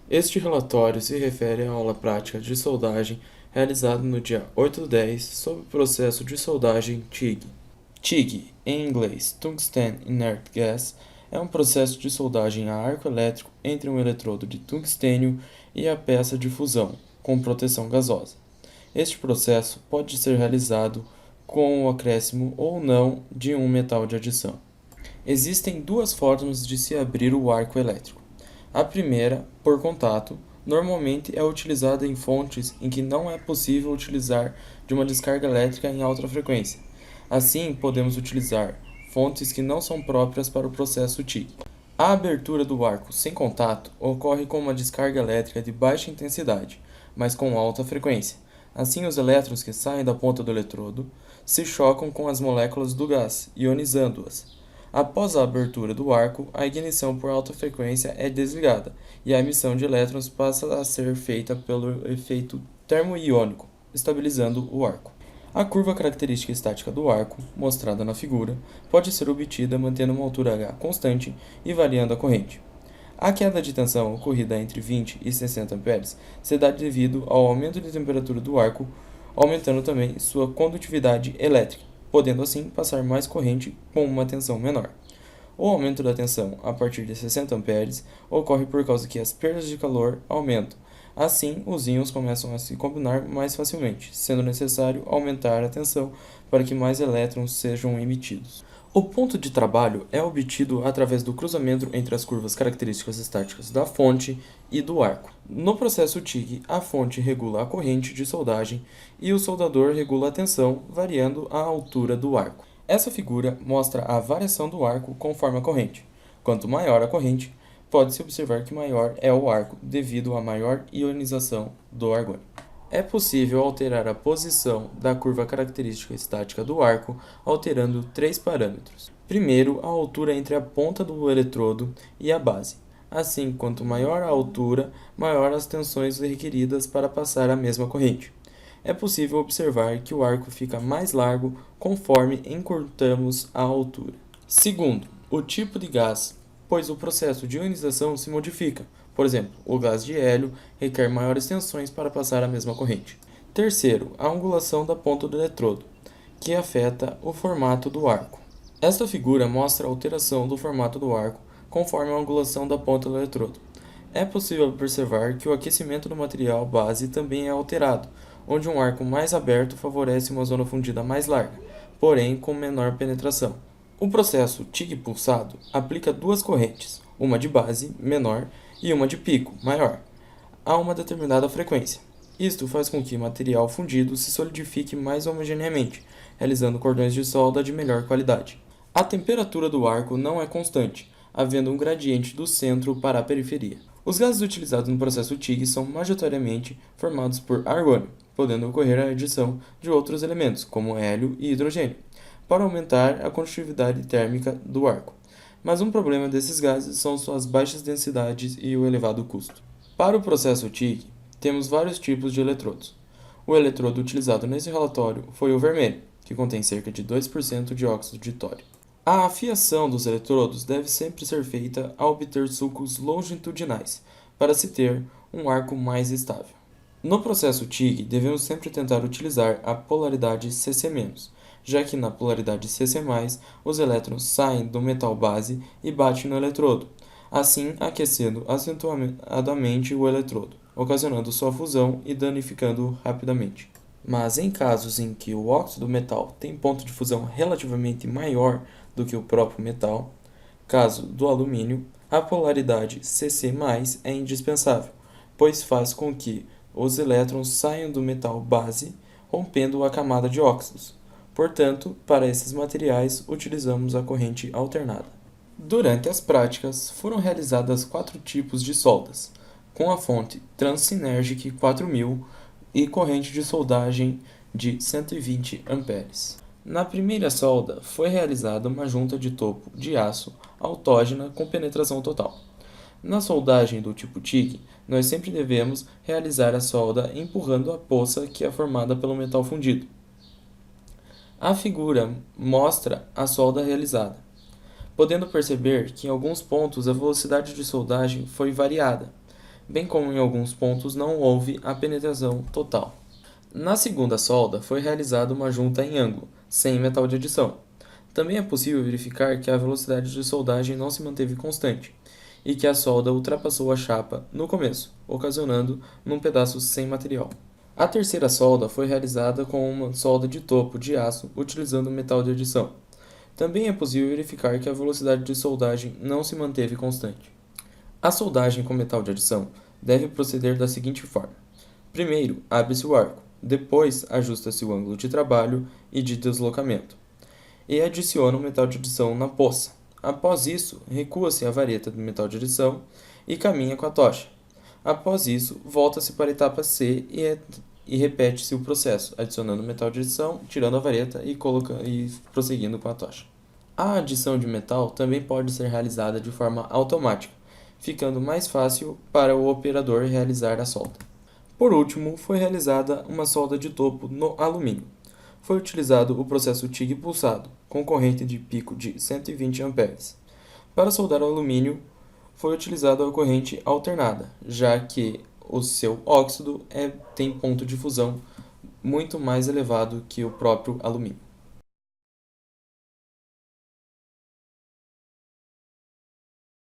Este relatório se refere à aula prática de soldagem realizada no dia 8/10 sob o processo de soldagem TIG. TIG, em inglês Tungsten Inert Gas, é um processo de soldagem a arco elétrico entre um eletrodo de tungstênio e a peça de fusão, com proteção gasosa. Este processo pode ser realizado com o acréscimo ou não de um metal de adição. Existem duas formas de se abrir o arco elétrico. A primeira, por contato, normalmente é utilizada em fontes em que não é possível utilizar de uma descarga elétrica em alta frequência. Assim, podemos utilizar fontes que não são próprias para o processo TIG. A abertura do arco sem contato ocorre com uma descarga elétrica de baixa intensidade, mas com alta frequência. Assim, os elétrons que saem da ponta do eletrodo se chocam com as moléculas do gás, ionizando-as. Após a abertura do arco, a ignição por alta frequência é desligada e a emissão de elétrons passa a ser feita pelo efeito termoiônico, estabilizando o arco. A curva característica estática do arco, mostrada na figura, pode ser obtida mantendo uma altura H constante e variando a corrente. A queda de tensão ocorrida entre 20 e 60 amperes se dá devido ao aumento de temperatura do arco, aumentando também sua condutividade elétrica, podendo assim passar mais corrente com uma tensão menor. O aumento da tensão a partir de 60 amperes ocorre por causa que as perdas de calor aumentam. Assim, os íons começam a se combinar mais facilmente, sendo necessário aumentar a tensão para que mais elétrons sejam emitidos. O ponto de trabalho é obtido através do cruzamento entre as curvas características estáticas da fonte e do arco. No processo TIG, a fonte regula a corrente de soldagem e o soldador regula a tensão, variando a altura do arco. Essa figura mostra a variação do arco conforme a corrente. Quanto maior a corrente, pode-se observar que maior é o arco, devido à maior ionização do argônio. É possível alterar a posição da curva característica estática do arco alterando três parâmetros. Primeiro, a altura entre a ponta do eletrodo e a base. Assim, quanto maior a altura, maior as tensões requeridas para passar a mesma corrente. É possível observar que o arco fica mais largo conforme encurtamos a altura. Segundo, o tipo de gás, pois o processo de ionização se modifica. Por exemplo, o gás de hélio requer maiores tensões para passar a mesma corrente. Terceiro, a angulação da ponta do eletrodo, que afeta o formato do arco. Esta figura mostra a alteração do formato do arco conforme a angulação da ponta do eletrodo. É possível observar que o aquecimento do material base também é alterado, onde um arco mais aberto favorece uma zona fundida mais larga, porém com menor penetração. O processo TIG pulsado aplica duas correntes, uma de base, menor, e uma de pico, maior, a uma determinada frequência. Isto faz com que o material fundido se solidifique mais homogeneamente, realizando cordões de solda de melhor qualidade. A temperatura do arco não é constante, havendo um gradiente do centro para a periferia. Os gases utilizados no processo TIG são majoritariamente formados por argônio, podendo ocorrer a adição de outros elementos, como hélio e hidrogênio, para aumentar a condutividade térmica do arco. Mas um problema desses gases são suas baixas densidades e o elevado custo. Para o processo TIG, temos vários tipos de eletrodos. O eletrodo utilizado nesse relatório foi o vermelho, que contém cerca de 2% de óxido de tório. A afiação dos eletrodos deve sempre ser feita ao obter sulcos longitudinais, para se ter um arco mais estável. No processo TIG, devemos sempre tentar utilizar a polaridade Cc-, já que na polaridade Cc+, os elétrons saem do metal base e batem no eletrodo, assim aquecendo acentuadamente o eletrodo, ocasionando sua fusão e danificando-o rapidamente. Mas em casos em que o óxido do metal tem ponto de fusão relativamente maior do que o próprio metal, caso do alumínio, a polaridade Cc+ é indispensável, pois faz com que os elétrons saiam do metal base, rompendo a camada de óxidos. Portanto, para esses materiais, utilizamos a corrente alternada. Durante as práticas, foram realizadas 4 tipos de soldas, com a fonte Transynergic 4000 e corrente de soldagem de 120 amperes. Na primeira solda, foi realizada uma junta de topo de aço autógena com penetração total. Na soldagem do tipo TIG, nós sempre devemos realizar a solda empurrando a poça que é formada pelo metal fundido. A figura mostra a solda realizada, podendo perceber que em alguns pontos a velocidade de soldagem foi variada, bem como em alguns pontos não houve a penetração total. Na segunda solda, foi realizada uma junta em ângulo, sem metal de adição. Também é possível verificar que a velocidade de soldagem não se manteve constante, e que a solda ultrapassou a chapa no começo, ocasionando um pedaço sem material. A terceira solda foi realizada com uma solda de topo de aço utilizando metal de adição. Também é possível verificar que a velocidade de soldagem não se manteve constante. A soldagem com metal de adição deve proceder da seguinte forma: primeiro, abre-se o arco, depois ajusta-se o ângulo de trabalho e de deslocamento, e adiciona o metal de adição na poça. Após isso, recua-se a vareta do metal de adição e caminha com a tocha. Após isso, volta-se para a etapa C e repete-se o processo, adicionando metal de adição, tirando a vareta e prosseguindo com a tocha. A adição de metal também pode ser realizada de forma automática, ficando mais fácil para o operador realizar a solda. Por último, foi realizada uma solda de topo no alumínio. Foi utilizado o processo TIG pulsado, com corrente de pico de 120 amperes. Para soldar o alumínio, foi utilizada a corrente alternada, já que o seu óxido tem ponto de fusão muito mais elevado que o próprio alumínio.